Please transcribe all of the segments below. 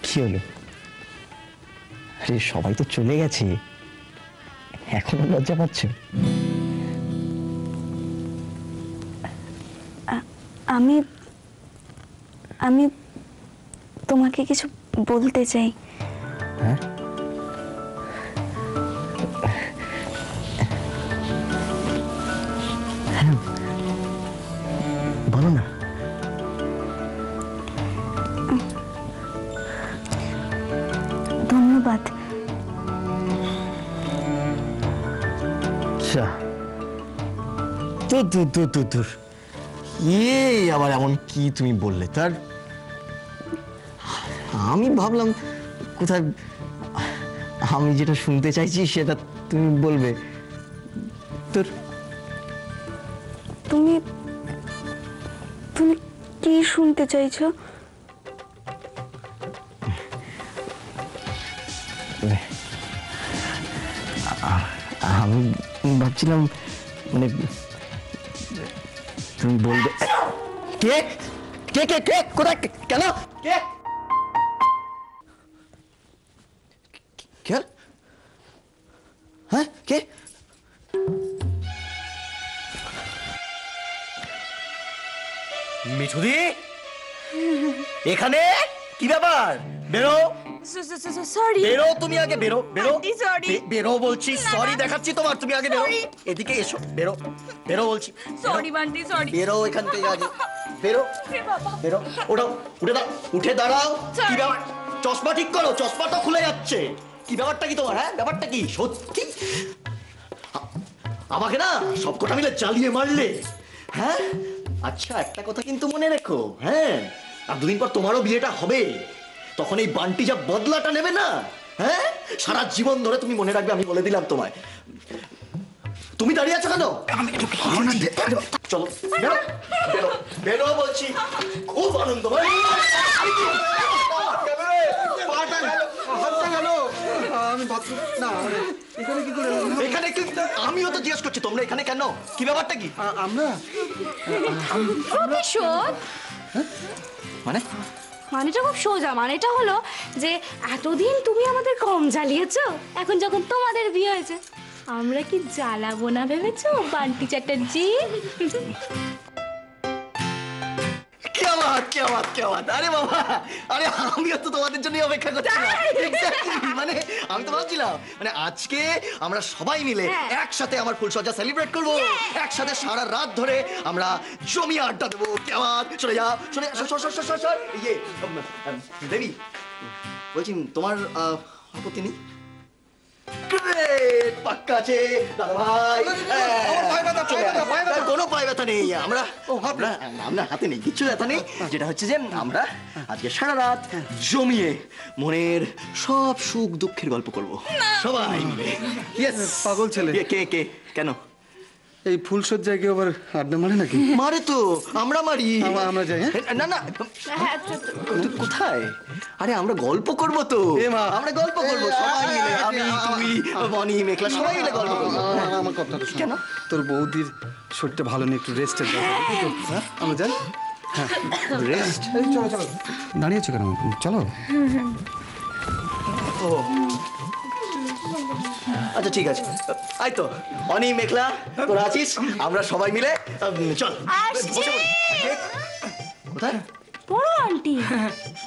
কি হলো? আরে সবাই তো চলে গেছে, এখনো লজ্জা পাচ্ছ? আমি আমি তোমাকে কিছু বলতে চাই। হ্যাঁ, হ্যাঁ বলো না। ধন্যবাদ। আচ্ছা, দূর আবার এমন কি তুমি বললে? তার আমি ভাবলাম কোথায় আমি যেটা শুনতে চাইছি সেটা তুমি বলবে। তোর তুমি তুমি কি শুনতে চাইছো? আমি ভাবছিলাম মানে তুমি বলবে। কে কে কে কে কোথায়? কেন? কে কে? হ্যাঁ কে? মিঠুদি, এখানে কি ব্যাপার? বেরো, সরি। বেরো তুমি আগে, বেরো বেরো। Aunty, sorry। বেরো বলছি, সরি দেখাচ্ছি তোমার, তুমি আগে বেরো। এদিকে এসো, বেরো বেরো বলছি। Sorry Bunty, sorry. বেরো এখান থেকে আগে, বেরো বেরো। ওঠাও, উঠে দাও, উঠে দাঁড়াও। কি ব্যাপার? চশমা ঠিক করো, চশমা তো খুলে যাচ্ছে। কি ব্যাপারটা কি তোমার? হ্যাঁ ব্যাপারটা কি? সত্যি আমাকে না সবকটা মিলে জ্বালিয়ে মারলে। হ্যাঁ আচ্ছা, একটা কথা কিন্তু মনে রেখো, হ্যাঁ আর দুদিন পর তোমারও বিয়েটা হবে, তখন এই বান্টি যা বদলাটা নেবে না, হ্যাঁ সারা জীবন ধরে তুমি মনে রাখবে, আমি বলে দিলাম তোমায়। তুমি দাঁড়িয়ে আছো কেন? চলো বেরো, বেরো বেরো বলছি। খুব আনন্দ ভাই। এখানে আমিও তো জিজ্ঞেস করছি, তোমরা এখানে কেন? কি ব্যাপারটা কি? আমরা প্রতিশোধ মানে মানেটা খুব সোজা। মানেটা হলো যে এতদিন তুমি আমাদের কম জ্বালিয়েছো, এখন যখন তোমাদের বিয়ে হয়েছে আমরা কি জ্বালাবো না ভেবেছো বান্টি চ্যাটার্জি? আরে বাবা, আরে আমিও তো তোমাদের জন্যই অপেক্ষা করছিলাম। Exactly, মানে আমি তো ভাবছিলাম মানে আজকে আমরা সবাই মিলে একসাথে আমার ফুলসজ্জা সেলিব্রেট করবো, একসাথে সারা রাত ধরে আমরা জমিয়ে আড্ডা দেবো। কেমন? চলে যাও, চলে ইয়ে দেবী, বলছি তোমার আপত্তি নেই? পাক্কা আছে দাদা ভাই, কোনো পায়ে ব্যথা নেই। আমরা আমরা হাতে নেই কিছু ব্যথা নেই। যেটা হচ্ছে যে আমরা আজকে সারা রাত জমিয়ে মনের সব সুখ দুঃখের গল্প করব সবাই মিলে। পাগল ছেলে। কে কে কেন? এই ফুলসজ্জায় কেউ আবার আড্ডা মারে নাকি? মারে তো, আমরা মারি। আমরা যাই। না না কোথায়? আরে আমরা গল্প করবো তো, আমরা গল্প করবো সবাই মিলে, আমি তুই মনি মেঘলা সবাই মিলে গল্প করবো। আমার কথাটা শোন। কেন? তোর বৌদির শরীরটা ভালো নেই, একটু রেস্টের দরকার। আমরা যাই। হ্যাঁ রেস্ট? চলো চলো, দাঁড়িয়েছো কেন? চলো। ও আচ্ছা ঠিক আছে, আই তো অনি মেঘলা তোরা আছিস, আমরা সবাই মিলে চল বসে পড়ি। কোথায়? বড় আন্টি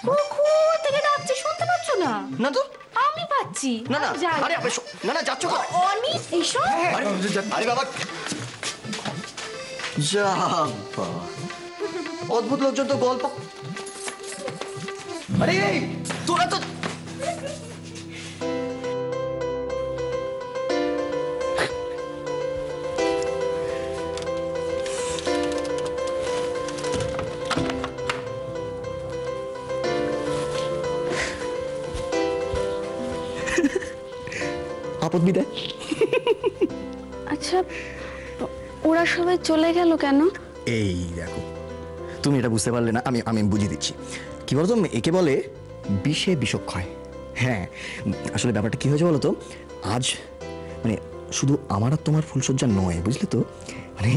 কখন থেকে ডাকছে, শুনতে পাচ্ছ না? না তো, আমি পাচ্ছি। না না যাই। আরে না না যাচ্ছ কোথায়? অনি এসো। আরে বাবা, যা অদ্ভুত লোকজন তো গল্প। আরে তোরা তো আপদ বিদায়। আচ্ছা, ওরা সবাই চলে গেল কেন? এই দেখো, তুমি এটা বুঝতে পারলে না, আমি আমি বুঝিয়ে দিচ্ছি। কি বলতো, একে বলে বিষে বিষক্ষয়। হ্যাঁ আসলে ব্যাপারটা কি হয়েছে বলো তো, আজ মানে শুধু আমার আর তোমার ফুলসজ্জা নয়, বুঝলে তো, মানে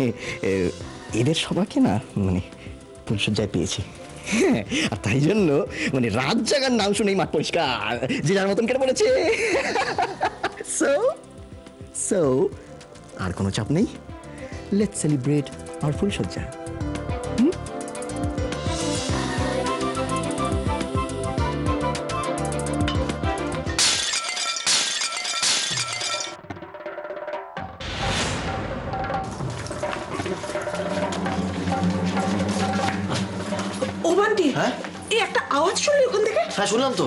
এদের সবাইকে না মানে ফুলসজ্জায় পেয়েছি। আর তাই জন্য মানে রাত জাগার নাম শুনেই মাঠ পরিষ্কার, যে যার মতন কেটে পড়েছে। সো সো আর কোনো চাপ নেই, লেটস সেলিব্রেট আওয়ার ফুলসজ্জা। ও বান্টি, হ্যাঁ? এই একটা আওয়াজ শুনলি ওখান থেকে? হ্যাঁ শুনলাম তো।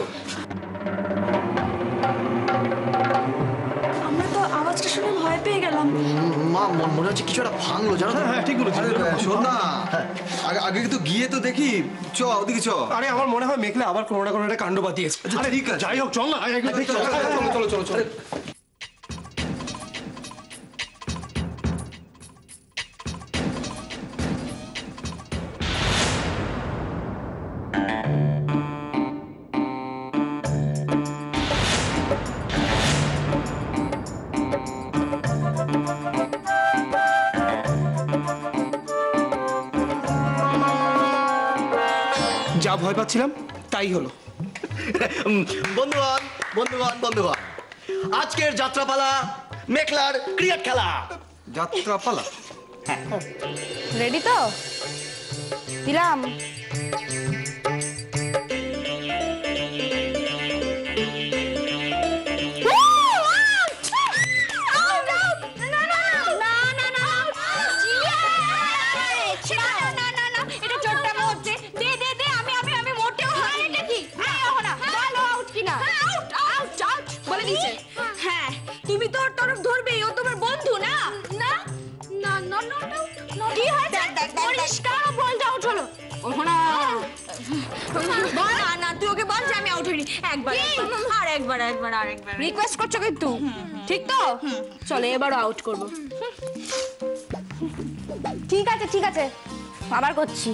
আমরা তো আওয়াজটা শুনে ভয় পেয়ে গেলাম। মা মনে হচ্ছে কিছু একটা ভাঙলো, জানো তো? হ্যাঁ ঠিক বলেছিস। শোন না, আগে কিন্তু গিয়ে তো দেখি। চ ওদিকে চ। আরে আমার মনে হয় মেঘলে আবার কোনো না কোনো একটা কাণ্ড বাতিয়েছে। আরে ঠিক আছে, যাই হোক চল না, চলো চলো চলো। যা ভয় পাচ্ছিলাম তাই হলো। বন্ধুগণ বন্ধুগণ বন্ধুগণ, আজকের যাত্রাপালা মেঘলার ক্রিকেট খেলা। যাত্রা পালা। রেডি তো? দিলাম। হ্যাঁ, তুমি তো ওর তরফ ধরবেই, ও তোমার বন্ধু না? না না না না, কি হয়েছে? পরিষ্কার বলটা আউট হলো। ওহনা না না, তুই ওকে বল যে আমি আউট হইনি। একবার আরেকবার রিকোয়েস্ট করছো কিন্তু, ঠিক তো? চলো এবারও আউট করব। ঠিক আছে আবার করছি।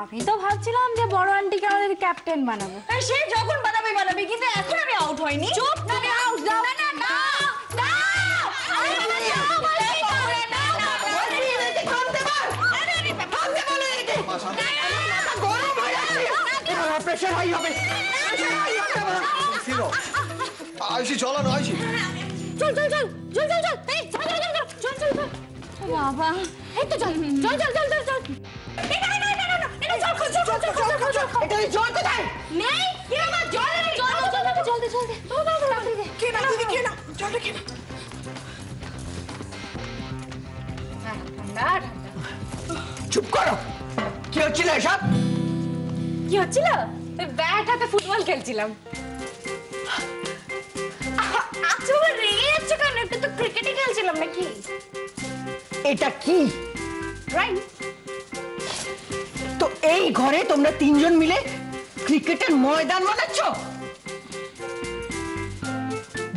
আমি তো ভাবছিলাম যে বড় আন্টিকে আমাদের ক্যাপ্টেন বানাবো। সে যখন বানাবি, কিন্তু এখন আমি আউট হইনি। চুপ, তুমি আউট দাও। না না না না, আরে বাবা যাও, বলছি না না, বলছি এদিকে থামতে বল। আরে থামতে বল এদিকে। গরম হয়ে যাচ্ছে, প্রেসার হাই হবে। আইসি চলো না, আইসি। চল এই চল। বাবা, এই তো চল। জল কোথায়? নেই। কি বাবা, জল নেই। জলদি। কে না দিদি, কে না জলটা কে না? চুপ করো, কি হচ্ছিল এসব? কি হচ্ছিল? ব্যাট হাতে ফুটবল খেলছিলাম। আচ্ছা বাবা, রেগে যাচ্ছে কেন? একটু তো ক্রিকেটই খেলছিলাম নাকি? এটা কি? রাইট। তো এই ঘরে তোমরা তিনজন মিলে ক্রিকেটের ময়দান বানাচ্ছ?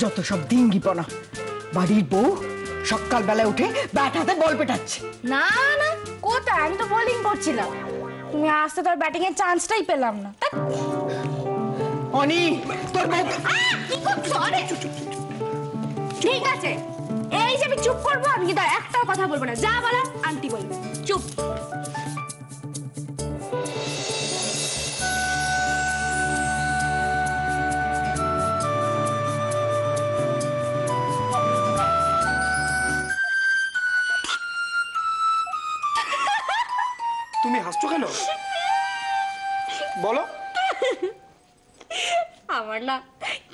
যত সব ডিঙ্গিপনা। বাড়ির বউ সকালবেলা উঠে ব্যাট হাতে বল পেটাচ্ছে। না কোথায়, আমি তো বোলিং করছিলাম। তুমি আসতে তোর ব্যাটিং এর চান্সটাই পেলাম না। অনি, তোর বউ কি করছো? আরে ঠিক আছে, এই যে আমি চুপ করবো, আমি কিন্তু আর একটাও কথা বলবো না। যা বলার আন্টি বলবে। চুপ। তুমি হাসছো কেন বলো? আমার না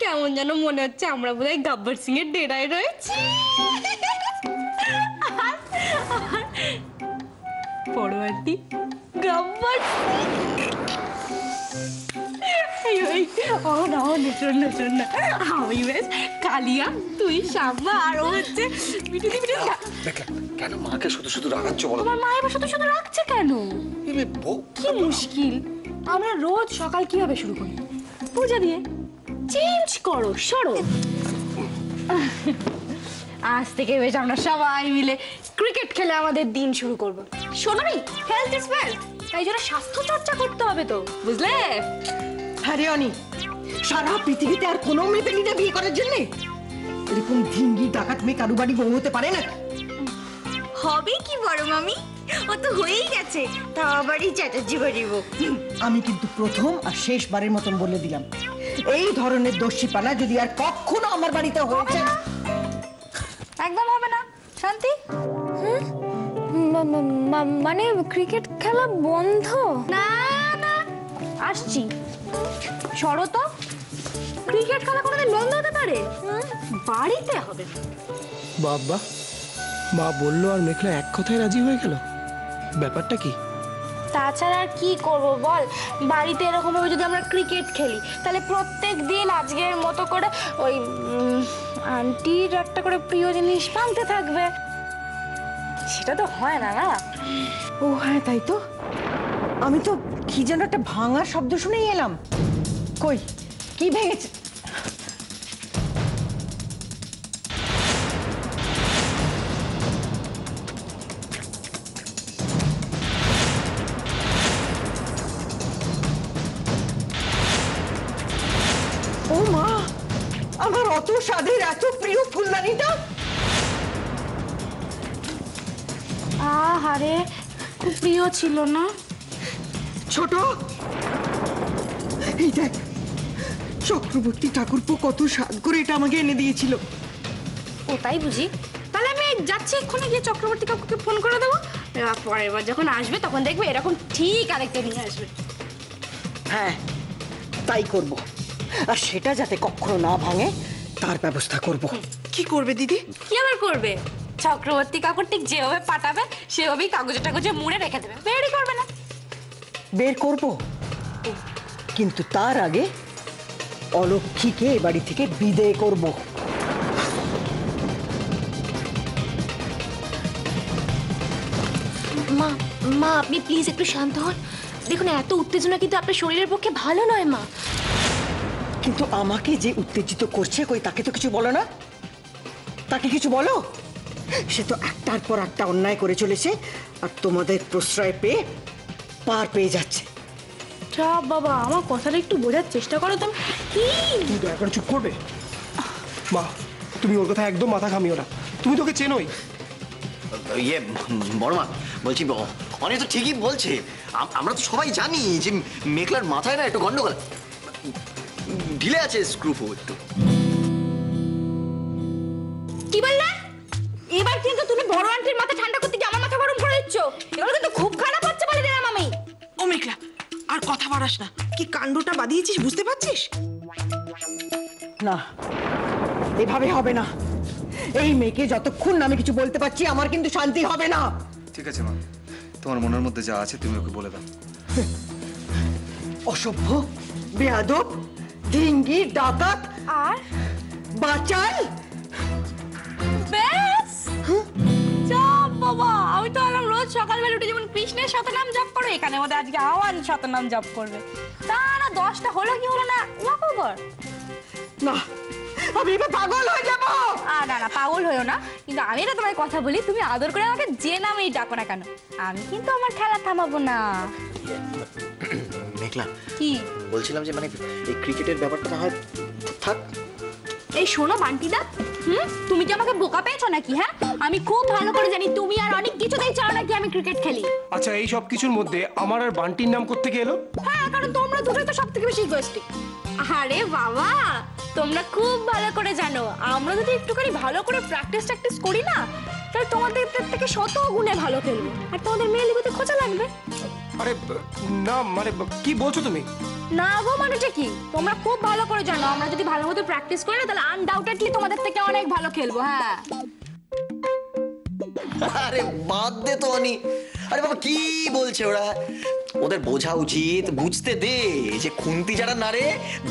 কেমন যেন মনে হচ্ছে আমরা বোধহয় গব্বর সিং এর ডেরায় রয়েছি। বড় আন্টি গব্বর শোন না আমি বেশ কালিয়া তুই সাম্বা আর ও হচ্ছে মিঠুদি কেন মাকে শুধু শুধু রাগাচ্ছ বলো? তোমার মা এবার শুধু শুধু রাখছে কেন? কি মুশকিল, আমরা রোজ সকাল কিভাবে শুরু করি? পূজা দিয়ে। চেঞ্জ করো, সরো। আজ থেকে বেশ আমরা সবাই মিলে ক্রিকেট খেলে আমাদের দিন শুরু করব। শোনো নি, হেলথ ইজ ওয়েলথ, তাই জন্য স্বাস্থ্য চর্চা করতে হবে তো, বুঝলে? হ্যাঁ রে অনি, সারা পৃথিবীতে আর কোনো মেয়ে পেলি না বিয়ে করার জন্যে? এরকম ধিঙ্গি ডাকাত মেয়ে কারু বাড়ি বউ হতে পারে না। হবে কি বড় মামি, ও তো হয়েই গেছে, তা আবারই চ্যাটার্জি বাড়িব। আমি কিন্তু প্রথম আর শেষবারের মতন বলে দিলাম, এই ধরনের দস্যিপানা যদি আর কখনো আমার বাড়িতে হয়েছে। একদম হবে না। শান্তি, মানে ক্রিকেট খেলা বন্ধ? না না, আসছি। সরো তো, ক্রিকেট খেলা কোনোদিন বন্ধ হতে পারে? বাড়িতে হবে। বাবা, মা বললো আর মেঘলা এক কথায় রাজি হয়ে গেল, ব্যাপারটা কি? তাছাড়া আর কি করব বল, বাড়িতে এরকম ভাবে যদি আমরা ক্রিকেট খেলি তাহলে প্রত্যেক দিন আজকের মতো করে ওই আন্টির একটা করে প্রিয় জিনিস পালতে থাকবে, সেটা তো হয় না না। ও হ্যাঁ, তাই তো। আমি তো কি যেন একটা ভাঙার শব্দ শুনেই এলাম। কই, কি ভেঙেছে? ও মা, আমার অত স্বাদের এত প্রিয় ফুলদানিটা। আহারে, খুব প্রিয় ছিল না? ছোট, এই দেখ, চক্রবর্তী ঠাকুরপো কত স্বাদ করে এটা আমাকে এনে দিয়েছিল। ওটাই বুঝি। তাহলে আমি যাচ্ছি, এক্ষুনি গিয়ে চক্রবর্তী কাকুকে ফোন করে দেবো, পরের বার যখন আসবে তখন দেখবে এরকম ঠিক আরেকটা নিয়ে আসবে। হ্যাঁ, তাই করব, আর সেটা যাতে কখনো না ভাঙে তার ব্যবস্থা করব। কি করবে দিদি? কি আবার করবে? চক্রবর্তী কাকুর ঠিক যেভাবে পাঠাবে সেভাবেই কাগজে টাগজে মুড়ে রেখে দেবে, বেরই করবে না। বের করব, কিন্তু তার আগে অলক্ষীকে এ বাড়ি থেকে বিদেয় করব। মা মা আপনি প্লিজ একটু শান্ত হন। দেখুন, এত উত্তেজনা কিন্তু আপনার শরীরের পক্ষে ভালো নয় মা। কিন্তু আমাকে যে উত্তেজিত করছে, কই তাকে তো কিছু বলো না। তাকে কিছু বলো, সে তো একটার পর একটা অন্যায় করে চলেছে, আর তোমাদের প্রশ্রয় পেয়ে পার পেয়ে যাচ্ছে। বাবা, আমার কথাটা একটু বোঝার চেষ্টা করো তুমি। কি তুমি দয়া করে চুপ করবে? মা, তুমি ওর কথা একদম মাথা ঘামিও না, তুমি তোকে চেনোই। ইয়ে বড়মা, বলছি অনেক তো ঠিকই বলছে। আমরা তো সবাই জানি যে মেঘলার মাথায় না একটু গন্ডগোল, ঢিলে আছে স্ক্রুপো একটু। কি বললে? এবার কিন্তু তুমি বড় আন্টির মাথা ঠান্ডা করতে গিয়ে আমার মাথা গরম করে দিচ্ছ। এগুলো কিন্তু খুব খারাপ হচ্ছে বলে দিলাম আমি। ও মেঘলা, আর কথা বাড়াস না। কি কাণ্ডটা বাঁধিয়েছিস বুঝতে পারছিস? না, এভাবে হবে না। এই মেয়েকে যতক্ষণ না আমি কিছু বলতে পারছি, আমার কিন্তু শান্তি হবে না। ঠিক আছে মা, তোমার মনের মধ্যে যা আছে তুমি ওকে বলে দাও। অসভ্য, বেয়াদব, ধিঙ্গি, ডাকাত আর বাচাল। ব্যাস, চাপ বাবা। আমি তো আলাম রোজ সকালবেলা উঠে যেমন কৃষ্ণের শতনাম জপ করো, এখানে মধ্যে আজকে আওয়ান শতনাম জপ করবে। তা না 10টা হলো কি হলো না, ওয়াক ওভার। না, আমি এবার পাগল হয়ে যাব। না না, পাগল হয়েও না, কিন্তু আমি না তোমায় কথা বলি, তুমি আদর করে আমাকে যে নামেই ডাকো না কেন, আমি কিন্তু আমার খেলা থামাবো না। মেঘলা, কি বলছিলাম যে মানে এই ক্রিকেটের ব্যাপারটা না হয় থাক। এই শোনো বান্টিদা, তুমি কি আমাকে বোকা পেয়েছো নাকি? হ্যাঁ, আমি খুব ভালো করে জানি তুমি আর অনেক কিছুতেই চাও নাকি আমি ক্রিকেট খেলি। আচ্ছা, এই সব কিছুর মধ্যে আমার আর বান্টির নাম করতে গেলো? হ্যাঁ, কারণ তোমরা দুটোই তো সব থেকে বেশি ইগোইস্টিক। আরে বাবা, তোমরা খুব ভালো করে জানো আমরা যদি একটুখানি ভালো করে প্র্যাকটিস করি না, তাহলে তোমাদের থেকে 100 গুণে ভালো খেলবো, আর তোমাদের মেয়ে লিগুতে খোঁজা লাগবে। আরে না, মানে কি বলছো তুমি? না গো, মানেটা কি? তোমরা খুব ভালো করে জানো আমরা যদি ভালো মতো প্র্যাকটিস করি না তাহলে আনডাউটেডলি তোমাদের থেকে অনেক ভালো খেলবো। হ্যাঁ আরে বাদ দে তো অনি। আরে বাবা কি বলছে ওরা? ওদের বোঝা উচিত, বুঝতে দে যে খুন্তি যারা নাড়ে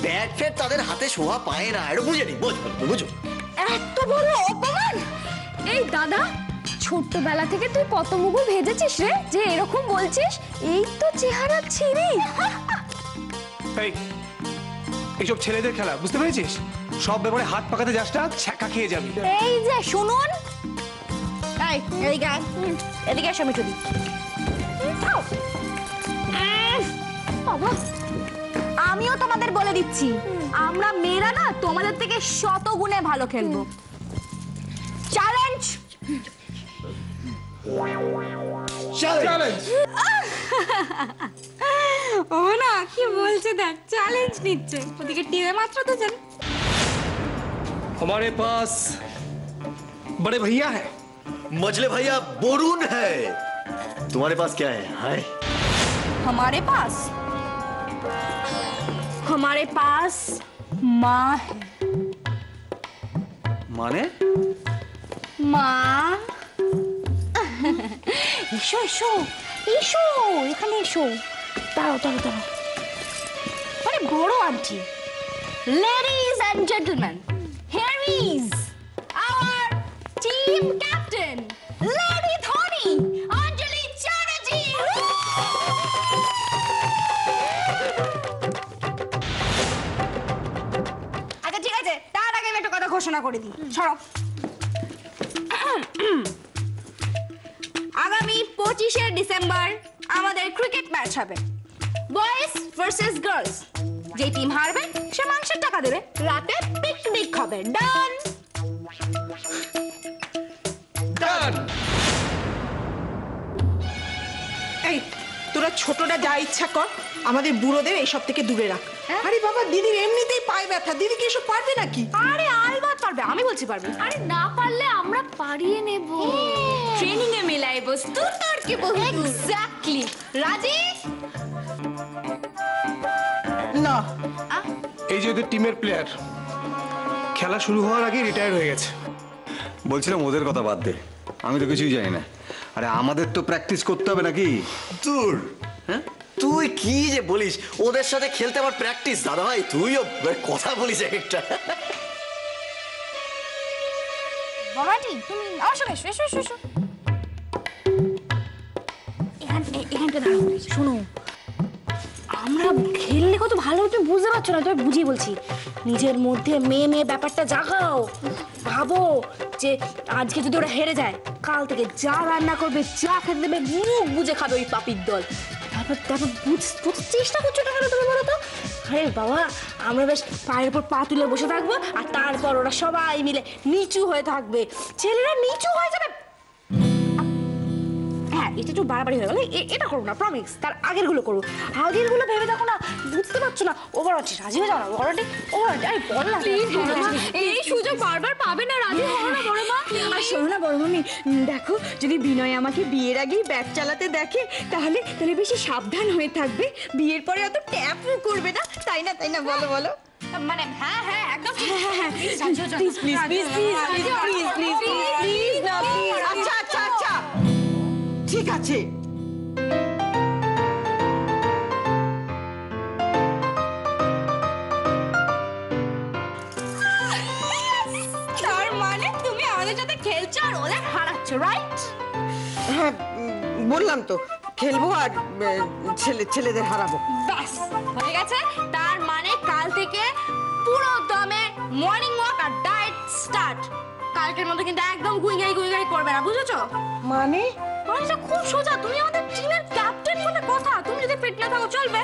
ব্যাট ফ্যাট তাদের হাতে শোভা পায় না। এটা বুঝে নি, বুঝো। এত বড় অপমান! এই দাদা, ছোট্টবেলা থেকে তুই কত মুগু ভেজেছিস রে যে এরকম বলছিস? এই তো চেহারা ছিঁড়ি। এই এইসব ছেলেদের খেলা, বুঝতে পেরেছিস? সব ব্যাপারে হাত পাকাতে যাস না, ছ্যাঁকা খেয়ে যাবি। এই যে শুনুন, এই এদিকে আয়, এদিকে এসো মিঠুদি। বাবা, আমিও তোমাদের বলে দিচ্ছি আমরা মেয়েরা না তোমাদের থেকে শত গুণে ভালো খেলবো। চ্যালেঞ্জ! চ্যালেঞ্জ! ও না কি বলছে দেখ, চ্যালেঞ্জ নিচ্ছে। ওদিকে টিমে মাত্র দুজন। हमारे पास बड़े भैया है। मजले भैया बोरून है। तुम्हारे पास क्या है? हाय हमारे पास माँ है। মানে মা, এসো এসো এসো, এখানে এসো। দাঁড়াও দাঁড়াও দাঁড়াও। মানে বড় aunty. Ladies and gentlemen, here is our team captain, Lady Dhoni, Anjali Chatterjee. আচ্ছা ঠিক আছে, তার আগে আমি একটা কথা ঘোষণা করে দিই। সরো। আগামী 25শে ডিসেম্বর আমাদের ক্রিকেট ম্যাচ হবে, বয়েজ ভার্সেস গার্লস। যে টিম হারবে সে মাংসের টাকা দেবে, রাতে পিকনিক হবে। ডান? ডান! এই তোরা ছোটরা যা ইচ্ছা কর, আমাদের বুড়োদের এইসব থেকে দূরে রাখ। আরে বাবা, দিদির এমনিতেই পায়ে ব্যথা, দিদি কি এসব পারবে নাকি? আরে আলবাত পারবে, আমি বলছি পারবে। আরে না পারলে আমরা পারিয়ে নেব, ট্রেনিং এ মিলাইবো। তুই তোর কি বল? এক্স্যাক্টলি। রাজি? না, এই যে ওদের টিমের প্লেয়ার খেলা শুরু হওয়ার আগে রিটায়ার হয়ে গেছে। বলছিলাম ওদের কথা বাদ দে, আমি তো কিছুই জানি না। আরে আমাদের তো প্র্যাকটিস করতে হবে নাকি? দূর, হ্যাঁ তুই কি যে বলিস? ওদের সাথে খেলতে আমার প্র্যাকটিস? দাদা ভাই তুইও কথা বলিস একটা। বাবাজি তুমি আমার সঙ্গে এসো এসো এসো। এখানটা দাঁড়াও, শোনো। আমরা খেললে কত ভালো হতো বুঝতে পারছো না? তুমি বুঝিয়ে বলছি। নিজের মধ্যে মেয়ে মেয়ে ব্যাপারটা জাগাও। ভাবো যে আজকে যদি ওরা হেরে যায়, কাল থেকে যা রান্না করবে, যা খেতে দেবে, মুখ বুঝে খাবে ওই পাপির দল। তারপর বুঝতে চেষ্টা করছো না কেন তুমি বলো তো? আরে বাবা, আমরা বেশ পায়ের উপর পা তুলে বসে থাকবো, আর তারপর ওরা সবাই মিলে নিচু হয়ে থাকবে। ছেলেরা নিচু হয়ে যাবে। হ্যাঁ, এটা একটু বাড়াবাড়ি হয়ে গেল। এটা করবো না, প্রমিস। তার আগের গুলো করবো। আগের গুলো ভেবে দেখো না, বুঝতে পারছো না? ওভার আছি, রাজি হয়ে যাও না। ওভার আরে বল না, এই সুযোগ বারবার পাবে না। রাজি হও না বড় মা। আর শোনো না বড় মামি, দেখো যদি বিনয় আমাকে বিয়ের আগেই ব্যাট চালাতে দেখে তাহলে বেশি সাবধান হয়ে থাকবে। বিয়ের পরে অত ট্যাপও করবে না, তাই না? তাই না? বলো বলো। মানে হ্যাঁ হ্যাঁ একদম। Please please please please please please please না প্লিজ। আচ্ছা আচ্ছা আচ্ছা, ঠিক আছে। তার মানে তুমি আমাদের সাথে খেলছো আর ওদের হারাচ্ছ, রাইট? হ্যাঁ, বললাম তো খেলবো আর ছেলেদের হারাবো। ব্যাস হয়ে গেছে। তার মানে কাল থেকে পুরো দমে মর্নিং ওয়াক আর ডায়েট স্টার্ট। কালকের মতো কিন্তু একদম গুইগাই করবে না, বুঝেছো? মানে এটা খুব সোজা। তুমি আমাদের টিমের ক্যাপ্টেন বলে কথা। তুমি যদি ফিট না থাকো চলবে।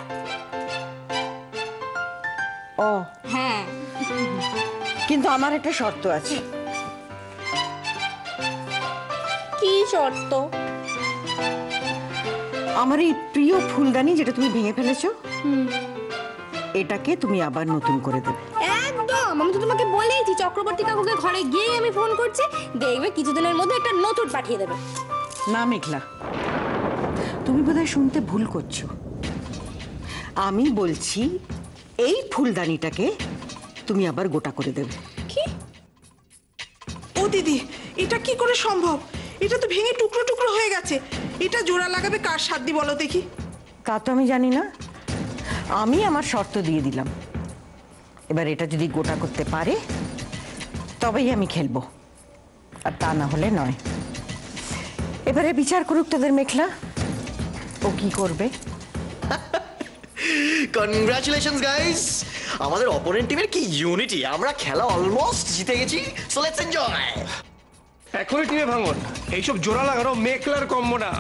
ও হ্যাঁ, কিন্তু আমার একটা শর্ত আছে। কি শর্ত? আমার এই প্রিয় ফুলদানি যেটা তুমি ভেঙে ফেলেছো, এটাকে তুমি আবার নতুন করে দেবে। একদম। আমি তো তোমাকে বলেইছি চক্রবর্তী কাকুকে ঘরে গিয়ে আমি ফোন করছি, দেখবে কিছুদিনের মধ্যে একটা নতুন পাঠিয়ে দেবে। না মেঘলা, তুমি বোধহয় শুনতে ভুল করছো। আমি বলছি এই ফুলদানিটাকে তুমি আবার গোটা করে দেবে। কি? ও দিদি, এটা কি করে সম্ভব? এটা তো ভেঙে টুকরো টুকরো হয়ে গেছে। এটা জোড়া লাগাবে কার সাধ্য বলো দেখি? তা তো আমি জানি না, আমি আমার শর্ত দিয়ে দিলাম। এবার এটা যদি গোটা করতে পারে তবেই আমি খেলবো, আর তা না হলে নয়। এবারে বিচার করুক তোদের মেঘলা, ও কি করবে। কনগ্রাচুলেশনস গাইস, আমাদের অপোনেন্ট টিমের কি ইউনিটি! আমরা খেলা অলমোস্ট জিতে গেছি, সো লেটস এনজয়। এখনই টিমে ভাঙন, এইসব জোড়া লাগানো মেকলার কম্বো না।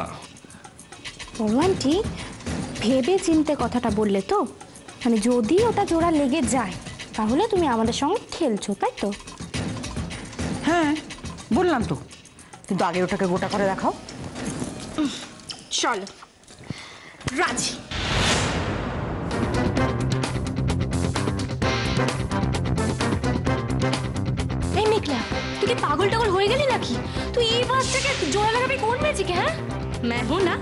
বড় আন্টি, ভেবে চিনতে কথাটা বললে তো? মানে যদি ওটা জোড়া লেগে যায় তাহলে তুমি আমাদের সঙ্গে খেলছো, তাই তো? হ্যাঁ বললাম তো, কিন্তু আগে ওটাকে গোটা করে দেখাও। চলো, রাজি। এই মেঘলা, তুই কি পাগল টাগল হয়ে গেলি নাকি? তুই এই বাচ্চাকে জোড়া লাগাবি কোন ম্যাজিকে? হ্যাঁ, मैं हूं ना।